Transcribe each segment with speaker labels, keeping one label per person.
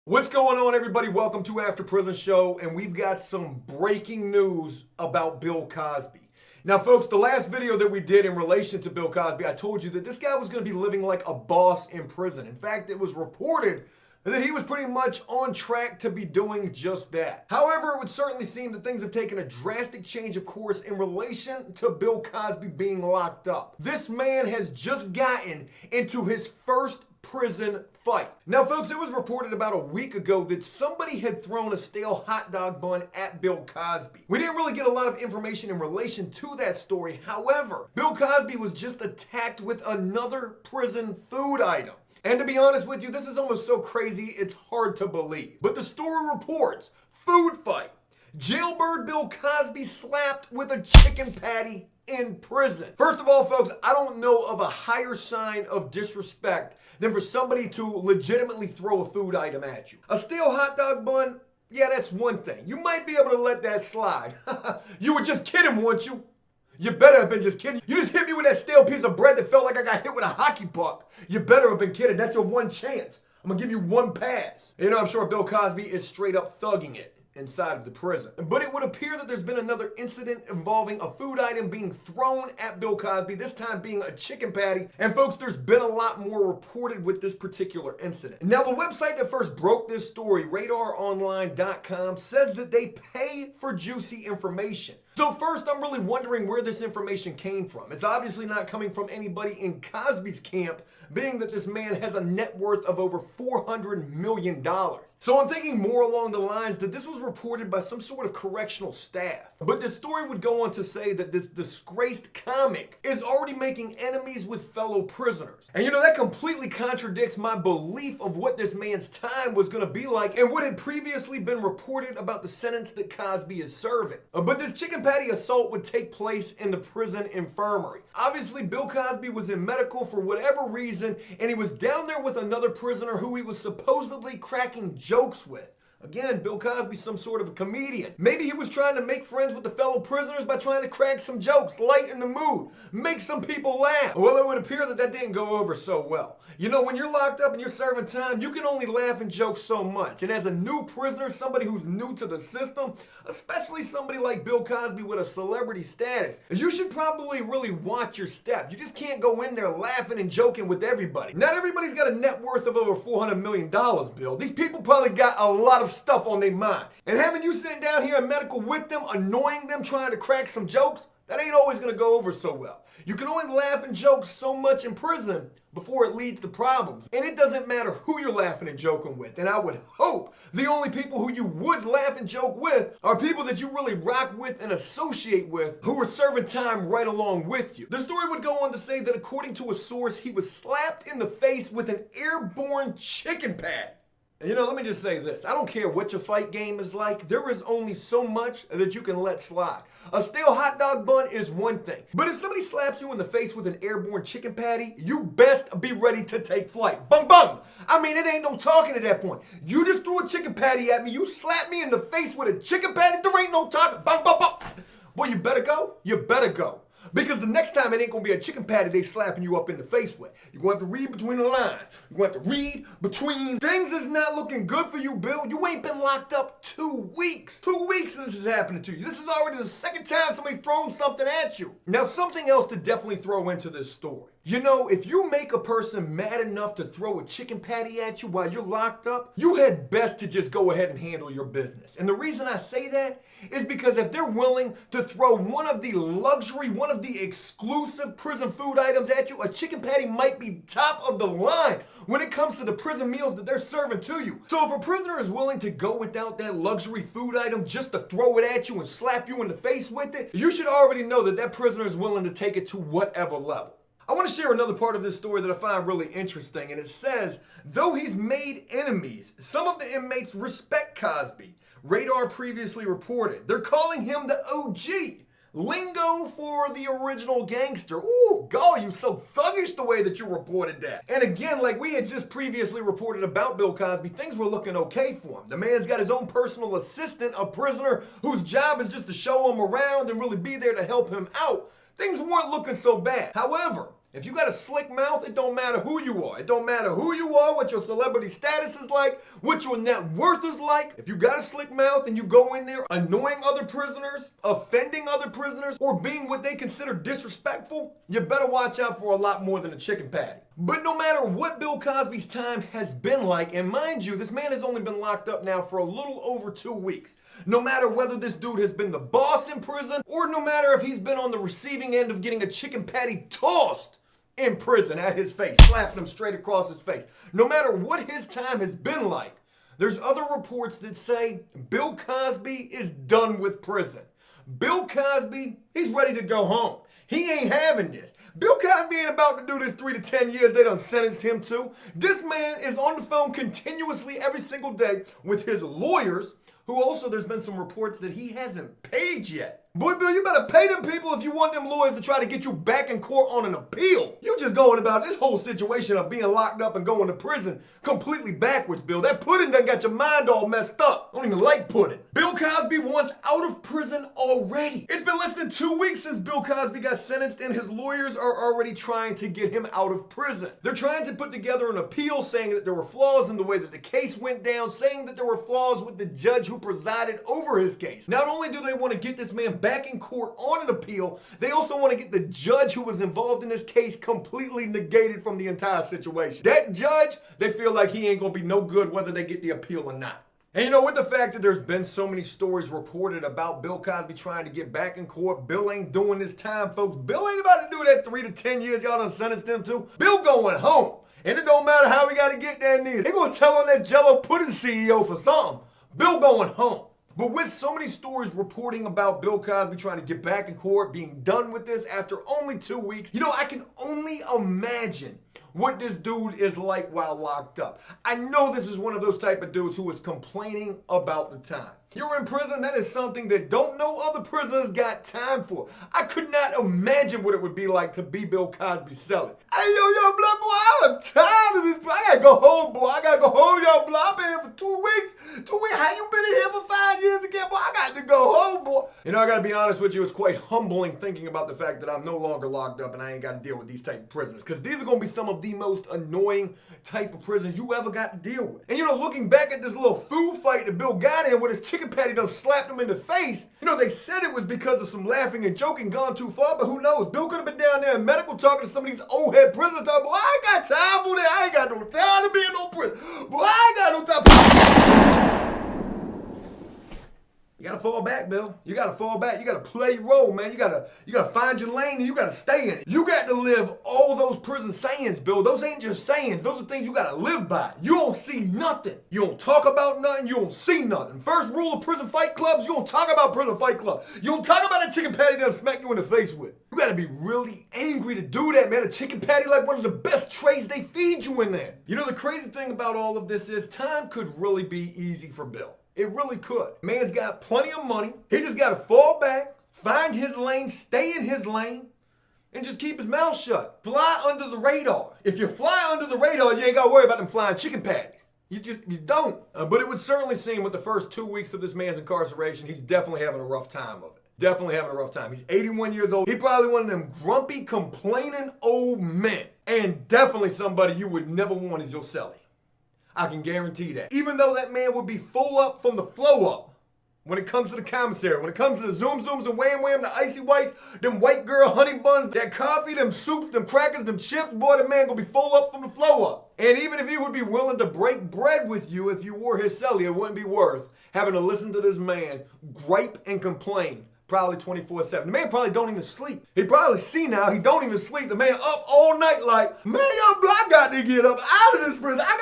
Speaker 1: What's going on, everybody? Welcome to After Prison Show, and we've got some breaking news about Bill Cosby. Now, folks, the last video that we did in relation to Bill Cosby, I told you that this guy was going to be living like a boss in prison. In fact, it was reported that he was pretty much on track to be doing just that. However, it would certainly seem that things have taken a drastic change of course in relation to Bill Cosby being locked up. This man has just gotten into his first prison fight. Now, folks, it was reported about a week ago that somebody had thrown a stale hot dog bun at Bill Cosby. We didn't really get a lot of information in relation to that story. However, Bill Cosby was just attacked with another prison food item. And to be honest with you, this is almost so crazy, it's hard to believe. But the story reports, food fight. Jailbird Bill Cosby slapped with a chicken patty in prison. First of all, folks, I don't know of a higher sign of disrespect than for somebody to legitimately throw a food item at you. A stale hot dog bun, yeah, that's one thing. You might be able to let that slide. You were just kidding, weren't you? You better have been just kidding. You just hit me with that stale piece of bread that felt like I got hit with a hockey puck. You better have been kidding. That's your one chance. I'm gonna give you one pass. You know, I'm sure Bill Cosby is straight up thugging it inside of the prison. But it would appear that there's been another incident involving a food item being thrown at Bill Cosby, this time being a chicken patty. And folks, there's been a lot more reported with this particular incident. Now, the website that first broke this story, RadarOnline.com, says that they pay for juicy information. So first, I'm really wondering where this information came from. It's obviously not coming from anybody in Cosby's camp, being that this man has a net worth of over $400 million. So I'm thinking more along the lines that this was reported by some sort of correctional staff. But the story would go on to say that this disgraced comic is already making enemies with fellow prisoners. And you know, that completely contradicts my belief of what this man's time was going to be like and what had previously been reported about the sentence that Cosby is serving. But this chicken patty assault would take place in the prison infirmary. Obviously, Bill Cosby was in medical for whatever reason, and he was down there with another prisoner who he was supposedly cracking jokes with. Again, Bill Cosby's some sort of a comedian. Maybe he was trying to make friends with the fellow prisoners by trying to crack some jokes, lighten the mood, make some people laugh. Well, it would appear that that didn't go over so well. You know, when you're locked up and you're serving time, you can only laugh and joke so much. And as a new prisoner, somebody who's new to the system, especially somebody like Bill Cosby with a celebrity status, you should probably really watch your step. You just can't go in there laughing and joking with everybody. Not everybody's got a net worth of over $400 million, Bill. These people probably got a lot of stuff on their mind. And having you sitting down here in medical with them, annoying them, trying to crack some jokes, that ain't always gonna go over so well. You can only laugh and joke so much in prison before it leads to problems. And it doesn't matter who you're laughing and joking with. And I would hope the only people who you would laugh and joke with are people that you really rock with and associate with who are serving time right along with you. The story would go on to say that according to a source, he was slapped in the face with an airborne chicken patty. And you know, let me just say this. I don't care what your fight game is like. There is only so much that you can let slide. A stale hot dog bun is one thing. But if somebody slaps you in the face with an airborne chicken patty, you best be ready to take flight. Bung bung! I mean, it ain't no talking at that point. You just threw a chicken patty at me. You slapped me in the face with a chicken patty. There ain't no talking. Bung bung bung! Boy, you better go. You better go. Because the next time it ain't gonna be a chicken patty they slapping you up in the face with. You're gonna have to read between the lines. You're gonna have to read between. Things is not looking good for you, Bill. You ain't been locked up 2 weeks. 2 weeks this is happening to you. This is already the second time somebody's thrown something at you. Now, something else to definitely throw into this story. You know, if you make a person mad enough to throw a chicken patty at you while you're locked up, you had best to just go ahead and handle your business. And the reason I say that is because if they're willing to throw one of the luxury, one of the exclusive prison food items at you, a chicken patty might be top of the line when it comes to the prison meals that they're serving to you. So if a prisoner is willing to go without that luxury food item just to throw it at you and slap you in the face with it, you should already know that that prisoner is willing to take it to whatever level. I want to share another part of this story that I find really interesting, and it says, though he's made enemies, some of the inmates respect Cosby. Radar previously reported. They're calling him the OG. Lingo for the original gangster. Ooh, God, you so thuggish the way that you reported that. And again, like we had just previously reported about Bill Cosby, things were looking okay for him. The man's got his own personal assistant, a prisoner whose job is just to show him around and really be there to help him out. Things weren't looking so bad. However, If you got a slick mouth, it don't matter who you are. It don't matter who you are, what your celebrity status is like, what your net worth is like. If you got a slick mouth and you go in there annoying other prisoners, offending other prisoners, or being what they consider disrespectful, you better watch out for a lot more than a chicken patty. But no matter what Bill Cosby's time has been like, and mind you, this man has only been locked up now for a little over 2 weeks. No matter whether this dude has been the boss in prison, or no matter if he's been on the receiving end of getting a chicken patty tossed in prison at his face, slapping him straight across his face. No matter what his time has been like, there's other reports that say Bill Cosby is done with prison. Bill Cosby, he's ready to go home. He ain't having this. Bill Cosby ain't about to do this 3 to 10 years they done sentenced him to. This man is on the phone continuously every single day with his lawyers, who also there's been some reports that he hasn't paid yet. Boy, Bill, you better pay them people if you want them lawyers to try to get you back in court on an appeal. You just going about this whole situation of being locked up and going to prison completely backwards, Bill. That pudding done got your mind all messed up. I don't even like pudding. Bill Cosby wants out of prison already. It's been less than 2 weeks since Bill Cosby got sentenced, and his lawyers are already trying to get him out of prison. They're trying to put together an appeal saying that there were flaws in the way that the case went down, saying that there were flaws with the judge who presided over his case. Not only do they want to get this man back in court on an appeal, they also want to get the judge who was involved in this case completely negated from the entire situation. That judge, they feel like he ain't gonna be no good whether they get the appeal or not. And you know, with the fact that there's been so many stories reported about Bill Cosby trying to get back in court, Bill ain't doing this time, folks. Bill ain't about to do that 3 to 10 years y'all done sentenced him to. Bill going home. And it don't matter how we gotta get that neither. They gonna tell on that Jello pudding CEO for something. Bill going home. But with so many stories reporting about Bill Cosby trying to get back in court, being done with this after only 2 weeks, you know, I can only imagine what this dude is like while locked up. I know this is one of those type of dudes who is complaining about the time. You're in prison, that is something that don't no other prisoners got time for. I could not imagine what it would be like to be Bill Cosby's cellie. Hey, yo, blood boy, I'm tired of this. I gotta go home, boy. I gotta go home, yo, blood. I've been here for 2 weeks. 2 weeks, how you been in here for 5 years again, boy? I got to go home, boy. You know, I gotta be honest with you, it's quite humbling thinking about the fact that I'm no longer locked up and I ain't gotta deal with these type of prisoners. Because these are gonna be some of the most annoying type of prisoners you ever got to deal with. And you know, looking back at this little food fight that Bill got in with his chicken patty done slapped him in the face, you know, they said it was because of some laughing and joking gone too far, but who knows? Bill could have been down there in medical talking to some of these old head prisoners talking, boy, I ain't got time for that. I ain't got no time to be in no prison. Boy, I ain't got no time. You gotta fall back, Bill. You gotta fall back. You gotta play your role, man. You gotta find your lane and you gotta stay in it. You got to live all those prison sayings, Bill. Those ain't just sayings. Those are things you gotta live by. You don't see nothing. You don't talk about nothing. You don't see nothing. First rule of prison fight clubs, you don't talk about prison fight club. You don't talk about that chicken patty that smack you in the face with. You gotta be really angry to do that, man. A chicken patty like one of the best trays they feed you in there. You know, the crazy thing about all of this is time could really be easy for Bill. It really could. Man's got plenty of money. He just got to fall back, find his lane, stay in his lane, and just keep his mouth shut. Fly under the radar. If you fly under the radar, you ain't got to worry about them flying chicken patties. You don't. But it would certainly seem with the first 2 weeks of this man's incarceration, he's definitely having a rough time of it. Definitely having a rough time. He's 81 years old. He probably one of them grumpy, complaining old men. And definitely somebody you would never want as your cellie. I can guarantee that. Even though that man would be full up from the flow up when it comes to the commissary, when it comes to the zoom zooms and wham wham, the icy whites, them white girl honey buns, that coffee, them soups, them crackers, them chips, boy, the man gonna be full up from the flow up. And even if he would be willing to break bread with you if you were his cellie, it wouldn't be worth having to listen to this man gripe and complain. Probably 24/7. The man probably don't even sleep. He probably see now, he don't even sleep. The man up all night like, man, yo, bro, I got to get up out of this prison. I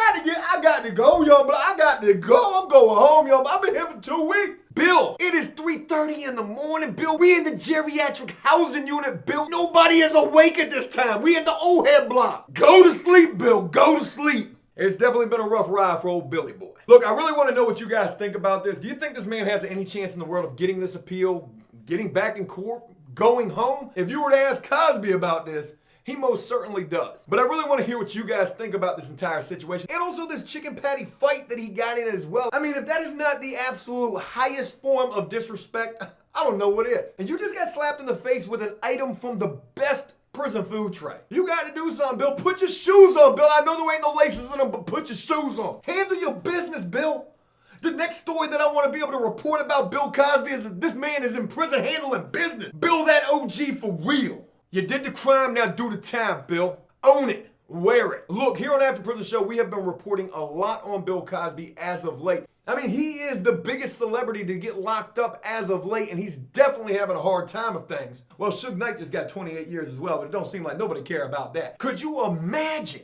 Speaker 1: got to go, yo, bro. I got to go. I'm going home, yo. I've been here for 2 weeks. Bill, it is 3:30 in the morning, Bill. We in the geriatric housing unit, Bill. Nobody is awake at this time. We in the old head block. Go to sleep, Bill. Go to sleep. It's definitely been a rough ride for old Billy boy. Look, I really want to know what you guys think about this. Do you think this man has any chance in the world of getting this appeal, getting back in court, going home? If you were to ask Cosby about this, he most certainly does. But I really want to hear what you guys think about this entire situation. And also this chicken patty fight that he got in as well. I mean, if that is not the absolute highest form of disrespect, I don't know what is. And you just got slapped in the face with an item from the best prison food tray. You got to do something, Bill. Put your shoes on, Bill. I know there ain't no laces in them, but put your shoes on. Handle your business, Bill. The next story that I want to be able to report about Bill Cosby is that this man is in prison handling business. Bill, that OG for real. You did the crime, now do the time, Bill. Own it. Wear it. Look, here on After Prison Show, we have been reporting a lot on Bill Cosby as of late. I mean, he is the biggest celebrity to get locked up as of late, and he's definitely having a hard time of things. Well, Suge Knight just got 28 years as well, but it don't seem like nobody care about that. Could you imagine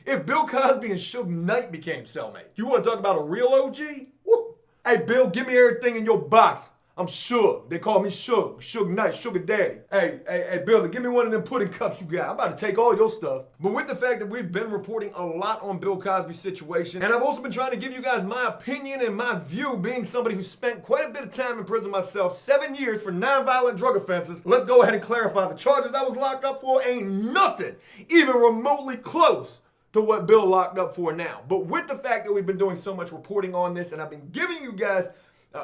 Speaker 1: if Bill Cosby and Suge Knight became cellmates? You want to talk about a real OG? Woo. Hey, Bill, give me everything in your box. I'm Suge. They call me Suge. Suge Knight, Sugar Daddy. Hey, Bill, give me one of them pudding cups you got. I'm about to take all your stuff. But with the fact that we've been reporting a lot on Bill Cosby's situation, and I've also been trying to give you guys my opinion and my view, being somebody who spent quite a bit of time in prison myself, 7 years for nonviolent drug offenses, let's go ahead and clarify the charges I was locked up for ain't nothing even remotely close to what Bill locked up for now. But with the fact that we've been doing so much reporting on this, and I've been giving you guys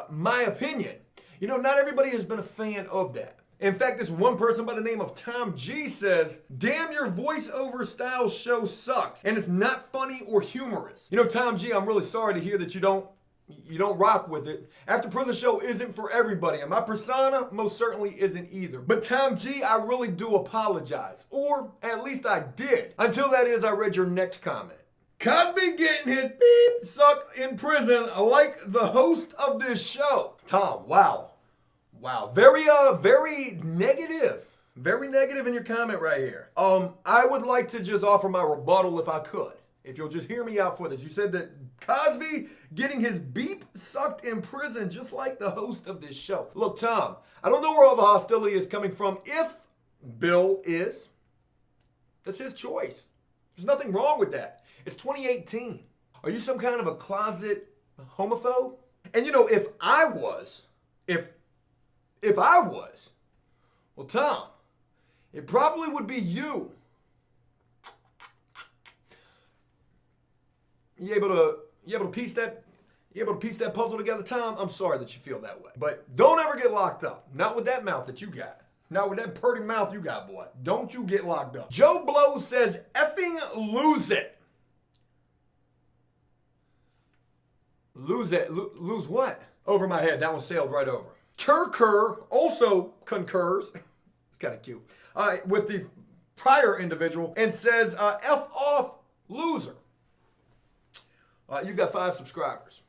Speaker 1: my opinion, you know, not everybody has been a fan of that. In fact, this one person by the name of Tom G says, damn, your voiceover style show sucks and it's not funny or humorous. You know, Tom G, I'm really sorry to hear that you don't rock with it. After Prison Show isn't for everybody, and my persona most certainly isn't either. But Tom G, I really do apologize. Or at least I did. Until that is, I read your next comment. Cosby getting his beep sucked in prison like the host of this show. Tom, wow. Very negative. Very negative in your comment right here. I would like to just offer my rebuttal if I could. If you'll just hear me out for this. You said that Cosby getting his beep sucked in prison just like the host of this show. Look, Tom, I don't know where all the hostility is coming from. If Bill is, that's his choice. There's nothing wrong with that. It's 2018. Are you some kind of a closet homophobe? And you know, if I was, well, Tom, it probably would be you. You able to piece that puzzle together, Tom? I'm sorry that you feel that way. But don't ever get locked up. Not with that mouth that you got. Not with that purty mouth you got, boy. Don't you get locked up. Joe Blow says, effing lose it. Lose what? Over my head. That one sailed right over. Turker also concurs. It's kind of cute. With the prior individual and says, F off loser. You've got 5 subscribers.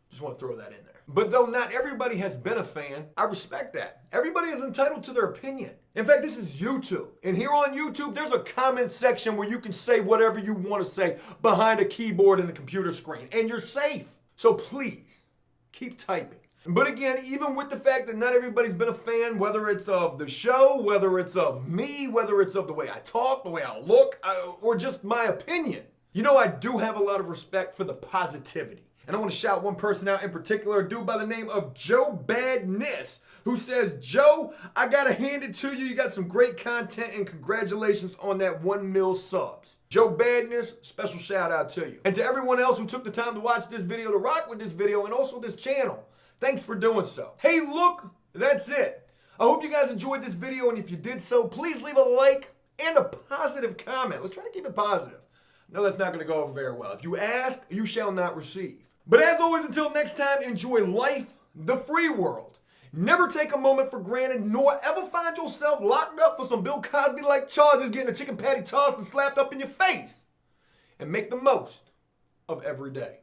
Speaker 1: Just want to throw that in there. But though not everybody has been a fan, I respect that. Everybody is entitled to their opinion. In fact, this is YouTube. And here on YouTube, there's a comment section where you can say whatever you want to say behind a keyboard and a computer screen. And you're safe. So please, keep typing. But again, even with the fact that not everybody's been a fan, whether it's of the show, whether it's of me, whether it's of the way I talk, the way I look, or just my opinion, you know, I do have a lot of respect for the positivity. And I want to shout one person out in particular, a dude by the name of Joe Badness, who says, Joe, I got to hand it to you. You got some great content and congratulations on that 1 mil subs. Joe Badness, special shout out to you. And to everyone else who took the time to watch this video, to rock with this video, and also this channel, thanks for doing so. Hey, look, that's it. I hope you guys enjoyed this video, and if you did so, please leave a like and a positive comment. Let's try to keep it positive. No, that's not going to go over very well. If you ask, you shall not receive. But as always, until next time, enjoy life, the free world. Never take a moment for granted, nor ever find yourself locked up for some Bill Cosby-like charges, getting a chicken patty tossed and slapped up in your face. And make the most of every day.